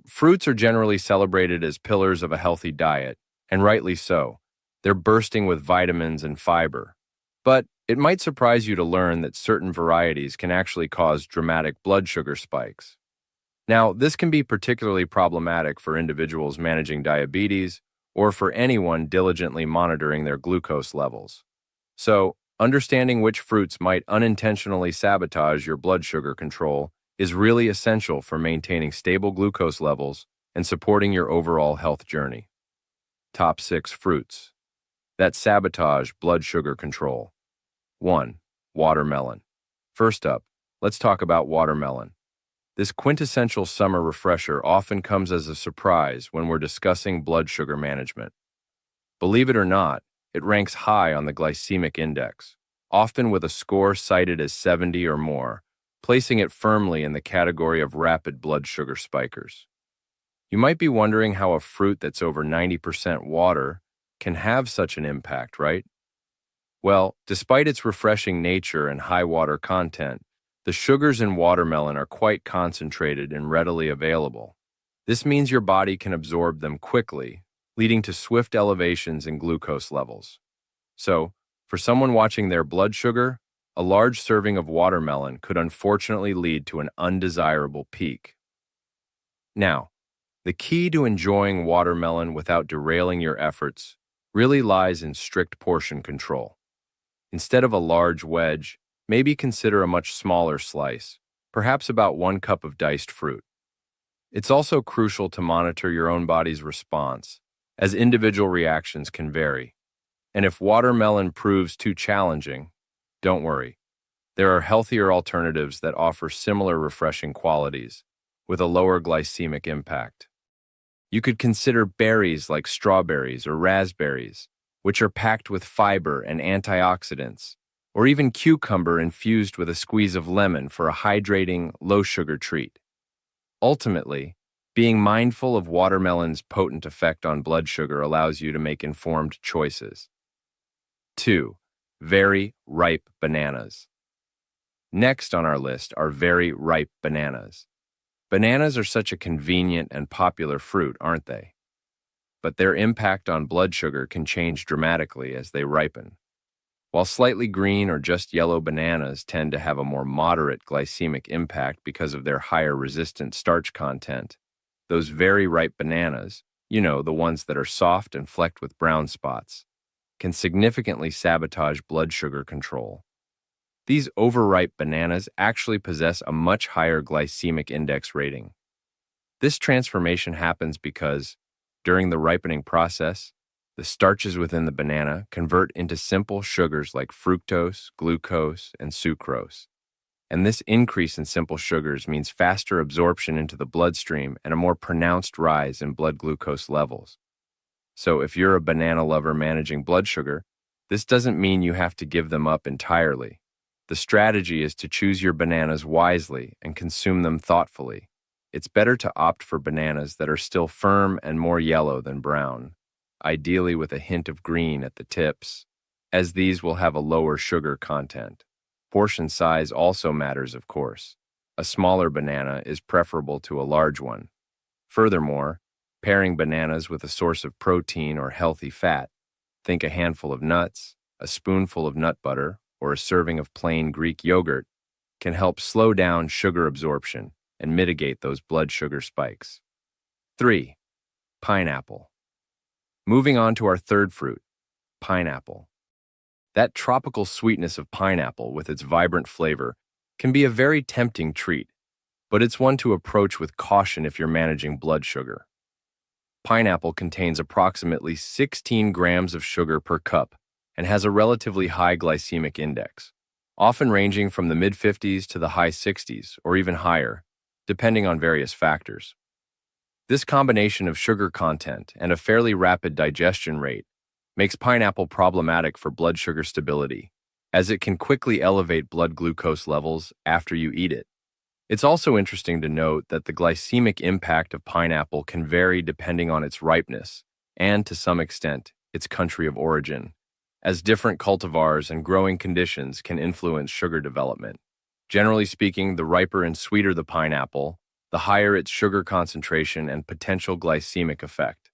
Fruits are generally celebrated as pillars of a healthy diet, and rightly so. They're bursting with vitamins and fiber. But it might surprise you to learn that certain varieties can actually cause dramatic blood sugar spikes. Now, this can be particularly problematic for individuals managing diabetes or for anyone diligently monitoring their glucose levels. So, understanding which fruits might unintentionally sabotage your blood sugar control is really essential for maintaining stable glucose levels and supporting your overall health journey. Top 6 fruits that sabotage blood sugar control. 1. Watermelon. First up, let's talk about watermelon. This quintessential summer refresher often comes as a surprise when we're discussing blood sugar management. Believe it or not, it ranks high on the glycemic index, often with a score cited as 70 or more, placing it firmly in the category of rapid blood sugar spikers. You might be wondering how a fruit that's over 90% water can have such an impact, right? Well, despite its refreshing nature and high water content, the sugars in watermelon are quite concentrated and readily available. This means your body can absorb them quickly, leading to swift elevations in glucose levels. So, for someone watching their blood sugar, a large serving of watermelon could unfortunately lead to an undesirable peak. Now, the key to enjoying watermelon without derailing your efforts really lies in strict portion control. Instead of a large wedge, maybe consider a much smaller slice, perhaps about 1 cup of diced fruit. It's also crucial to monitor your own body's response, as individual reactions can vary. And if watermelon proves too challenging, don't worry. There are healthier alternatives that offer similar refreshing qualities, with a lower glycemic impact. You could consider berries like strawberries or raspberries, which are packed with fiber and antioxidants, or even cucumber infused with a squeeze of lemon for a hydrating, low-sugar treat. Ultimately, being mindful of watermelon's potent effect on blood sugar allows you to make informed choices. 2. Very ripe bananas. Next on our list are very ripe bananas. Bananas are such a convenient and popular fruit, aren't they? But their impact on blood sugar can change dramatically as they ripen. While slightly green or just yellow bananas tend to have a more moderate glycemic impact because of their higher resistant starch content, those very ripe bananas, the ones that are soft and flecked with brown spots, can significantly sabotage blood sugar control. These overripe bananas actually possess a much higher glycemic index rating. This transformation happens because, during the ripening process, the starches within the banana convert into simple sugars like fructose, glucose, and sucrose. And this increase in simple sugars means faster absorption into the bloodstream and a more pronounced rise in blood glucose levels. So if you're a banana lover managing blood sugar, this doesn't mean you have to give them up entirely. The strategy is to choose your bananas wisely and consume them thoughtfully. It's better to opt for bananas that are still firm and more yellow than brown, ideally with a hint of green at the tips, as these will have a lower sugar content. Portion size also matters, of course. A smaller banana is preferable to a large one. Furthermore, pairing bananas with a source of protein or healthy fat, think a handful of nuts, a spoonful of nut butter, or a serving of plain Greek yogurt, can help slow down sugar absorption and mitigate those blood sugar spikes. 3. Pineapple. Moving on to our third fruit, pineapple. That tropical sweetness of pineapple with its vibrant flavor can be a very tempting treat, but it's one to approach with caution if you're managing blood sugar. Pineapple contains approximately 16 grams of sugar per cup and has a relatively high glycemic index, often ranging from the mid-50s to the high 60s or even higher, depending on various factors. This combination of sugar content and a fairly rapid digestion rate makes pineapple problematic for blood sugar stability, as it can quickly elevate blood glucose levels after you eat it. It's also interesting to note that the glycemic impact of pineapple can vary depending on its ripeness and, to some extent, its country of origin, as different cultivars and growing conditions can influence sugar development. Generally speaking, the riper and sweeter the pineapple, the higher its sugar concentration and potential glycemic effect.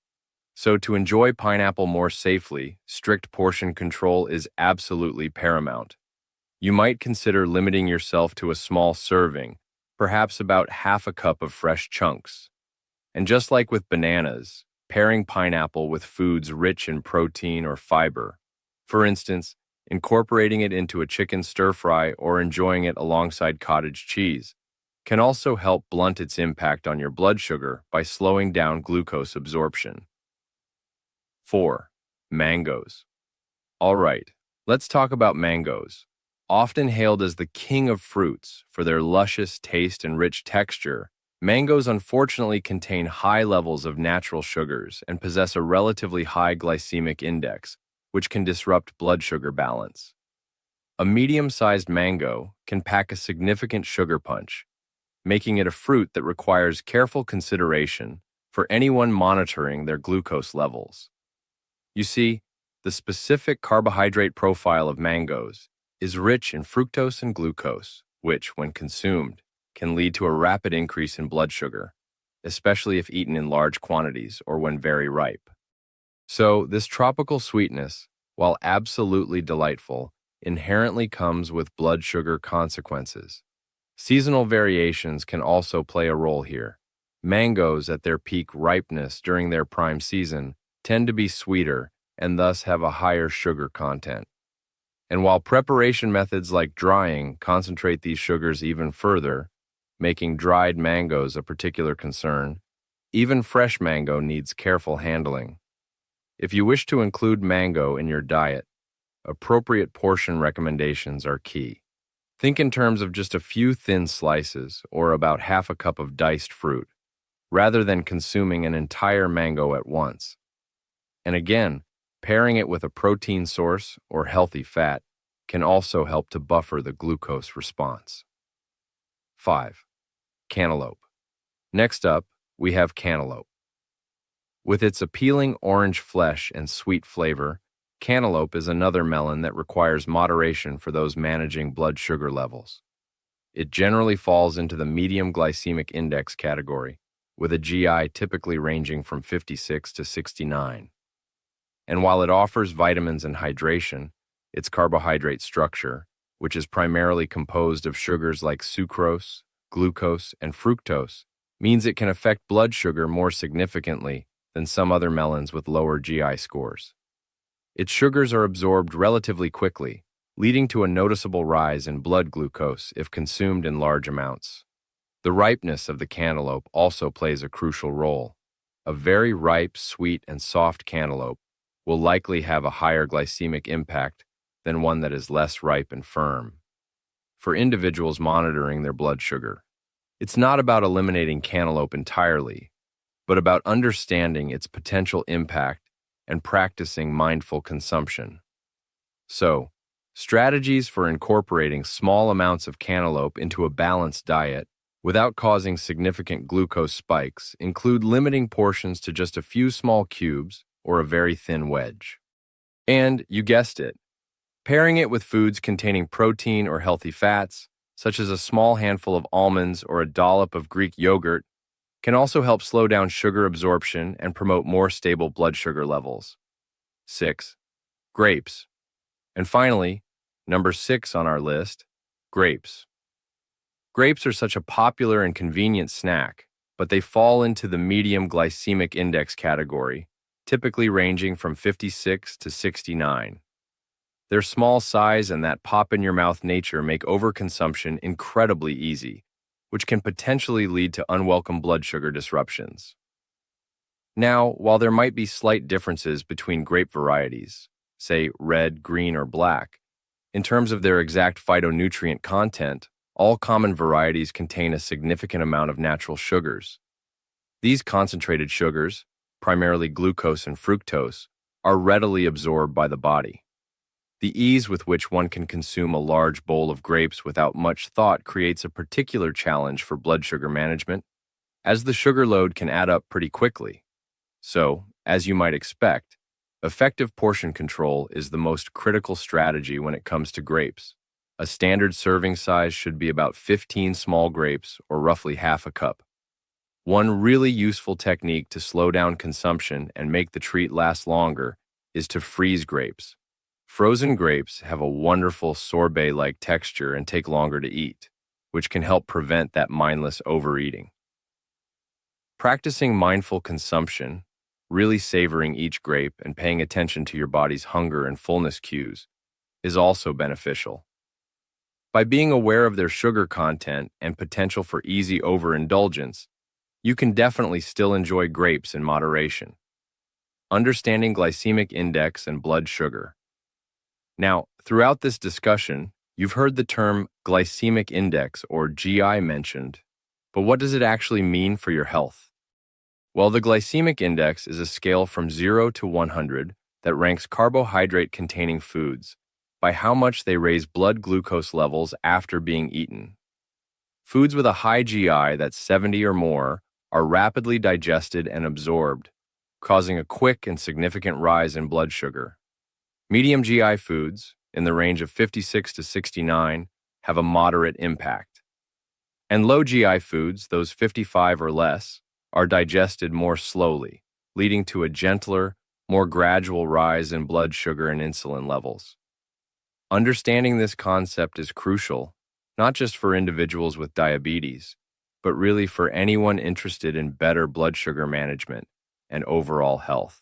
So to enjoy pineapple more safely, strict portion control is absolutely paramount. You might consider limiting yourself to a small serving, perhaps about half a cup of fresh chunks. And just like with bananas, pairing pineapple with foods rich in protein or fiber, for instance, incorporating it into a chicken stir-fry or enjoying it alongside cottage cheese, can also help blunt its impact on your blood sugar by slowing down glucose absorption. 4. Mangoes. All right, let's talk about mangoes. Often hailed as the king of fruits for their luscious taste and rich texture, mangoes unfortunately contain high levels of natural sugars and possess a relatively high glycemic index, which can disrupt blood sugar balance. A medium-sized mango can pack a significant sugar punch, making it a fruit that requires careful consideration for anyone monitoring their glucose levels. You see, the specific carbohydrate profile of mangoes is rich in fructose and glucose, which, when consumed, can lead to a rapid increase in blood sugar, especially if eaten in large quantities or when very ripe. So, this tropical sweetness, while absolutely delightful, inherently comes with blood sugar consequences. Seasonal variations can also play a role here. Mangoes at their peak ripeness during their prime season tend to be sweeter and thus have a higher sugar content. And while preparation methods like drying concentrate these sugars even further, making dried mangoes a particular concern, even fresh mango needs careful handling. If you wish to include mango in your diet, appropriate portion recommendations are key. Think in terms of just a few thin slices or about half a cup of diced fruit, rather than consuming an entire mango at once. And again, pairing it with a protein source or healthy fat can also help to buffer the glucose response. 5. Cantaloupe. Next up, we have cantaloupe. With its appealing orange flesh and sweet flavor, cantaloupe is another melon that requires moderation for those managing blood sugar levels. It generally falls into the medium glycemic index category, with a GI typically ranging from 56 to 69. And while it offers vitamins and hydration, its carbohydrate structure, which is primarily composed of sugars like sucrose, glucose, and fructose, means it can affect blood sugar more significantly than some other melons with lower GI scores. Its sugars are absorbed relatively quickly, leading to a noticeable rise in blood glucose if consumed in large amounts. The ripeness of the cantaloupe also plays a crucial role. A very ripe, sweet, and soft cantaloupe will likely have a higher glycemic impact than one that is less ripe and firm. For individuals monitoring their blood sugar, it's not about eliminating cantaloupe entirely, but about understanding its potential impact and practicing mindful consumption. So, strategies for incorporating small amounts of cantaloupe into a balanced diet without causing significant glucose spikes include limiting portions to just a few small cubes or a very thin wedge. And, you guessed it, pairing it with foods containing protein or healthy fats, such as a small handful of almonds or a dollop of Greek yogurt, can also help slow down sugar absorption and promote more stable blood sugar levels. 6. Grapes. And finally, number 6 on our list, grapes. Grapes are such a popular and convenient snack, but they fall into the medium glycemic index category, typically ranging from 56 to 69. Their small size and that pop-in-your-mouth nature make overconsumption incredibly easy, which can potentially lead to unwelcome blood sugar disruptions. Now, while there might be slight differences between grape varieties, say red, green, or black, in terms of their exact phytonutrient content, all common varieties contain a significant amount of natural sugars. These concentrated sugars, primarily glucose and fructose, are readily absorbed by the body. The ease with which one can consume a large bowl of grapes without much thought creates a particular challenge for blood sugar management, as the sugar load can add up pretty quickly. So, as you might expect, effective portion control is the most critical strategy when it comes to grapes. A standard serving size should be about 15 small grapes, or roughly half a cup. One really useful technique to slow down consumption and make the treat last longer is to freeze grapes. Frozen grapes have a wonderful sorbet-like texture and take longer to eat, which can help prevent that mindless overeating. Practicing mindful consumption, really savoring each grape and paying attention to your body's hunger and fullness cues, is also beneficial. By being aware of their sugar content and potential for easy overindulgence, you can definitely still enjoy grapes in moderation. Understanding glycemic index and blood sugar. Now, throughout this discussion, you've heard the term glycemic index or GI mentioned, but what does it actually mean for your health? Well, the glycemic index is a scale from 0 to 100 that ranks carbohydrate-containing foods by how much they raise blood glucose levels after being eaten. Foods with a high GI that's 70 or more are rapidly digested and absorbed, causing a quick and significant rise in blood sugar. Medium GI foods, in the range of 56 to 69, have a moderate impact. And low GI foods, those 55 or less, are digested more slowly, leading to a gentler, more gradual rise in blood sugar and insulin levels. Understanding this concept is crucial, not just for individuals with diabetes, but really for anyone interested in better blood sugar management and overall health.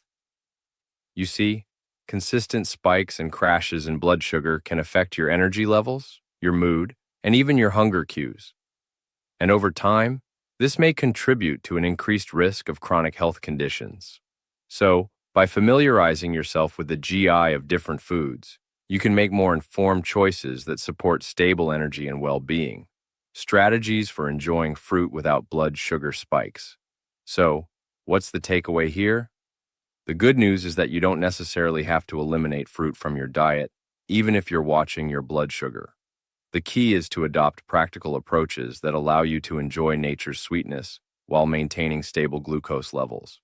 You see, consistent spikes and crashes in blood sugar can affect your energy levels, your mood, and even your hunger cues. And over time, this may contribute to an increased risk of chronic health conditions. So, by familiarizing yourself with the GI of different foods, you can make more informed choices that support stable energy and well-being. Strategies for enjoying fruit without blood sugar spikes. So, what's the takeaway here? The good news is that you don't necessarily have to eliminate fruit from your diet, even if you're watching your blood sugar. The key is to adopt practical approaches that allow you to enjoy nature's sweetness while maintaining stable glucose levels.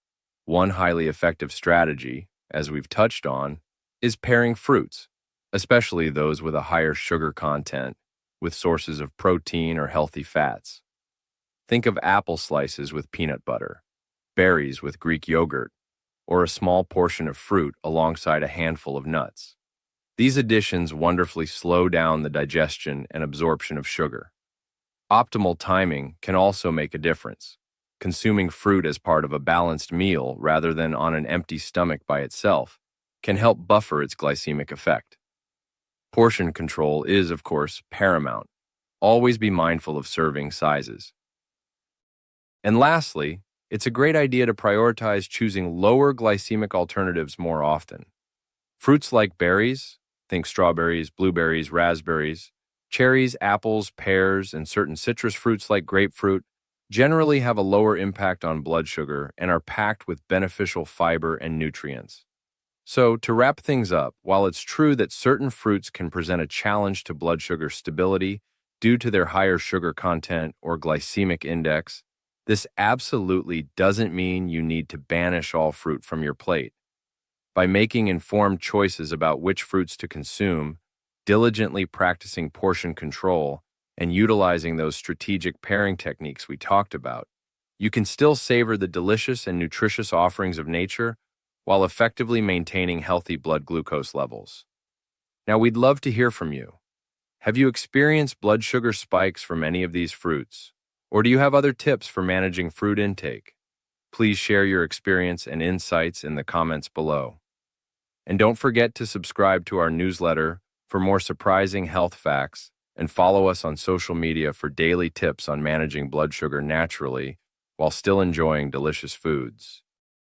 One highly effective strategy, as we've touched on, is pairing fruits, especially those with a higher sugar content, with sources of protein or healthy fats. Think of apple slices with peanut butter, berries with Greek yogurt, or a small portion of fruit alongside a handful of nuts. These additions wonderfully slow down the digestion and absorption of sugar. Optimal timing can also make a difference. Consuming fruit as part of a balanced meal rather than on an empty stomach by itself can help buffer its glycemic effect. Portion control is, of course, paramount. Always be mindful of serving sizes. And lastly, it's a great idea to prioritize choosing lower glycemic alternatives more often. Fruits like berries, think strawberries, blueberries, raspberries, cherries, apples, pears, and certain citrus fruits like grapefruit generally have a lower impact on blood sugar and are packed with beneficial fiber and nutrients. So, to wrap things up, while it's true that certain fruits can present a challenge to blood sugar stability due to their higher sugar content or glycemic index, this absolutely doesn't mean you need to banish all fruit from your plate. By making informed choices about which fruits to consume, diligently practicing portion control, and utilizing those strategic pairing techniques we talked about, you can still savor the delicious and nutritious offerings of nature while effectively maintaining healthy blood glucose levels. Now, we'd love to hear from you. Have you experienced blood sugar spikes from any of these fruits? Or do you have other tips for managing fruit intake? Please share your experience and insights in the comments below. And don't forget to subscribe to our newsletter for more surprising health facts and follow us on social media for daily tips on managing blood sugar naturally while still enjoying delicious foods.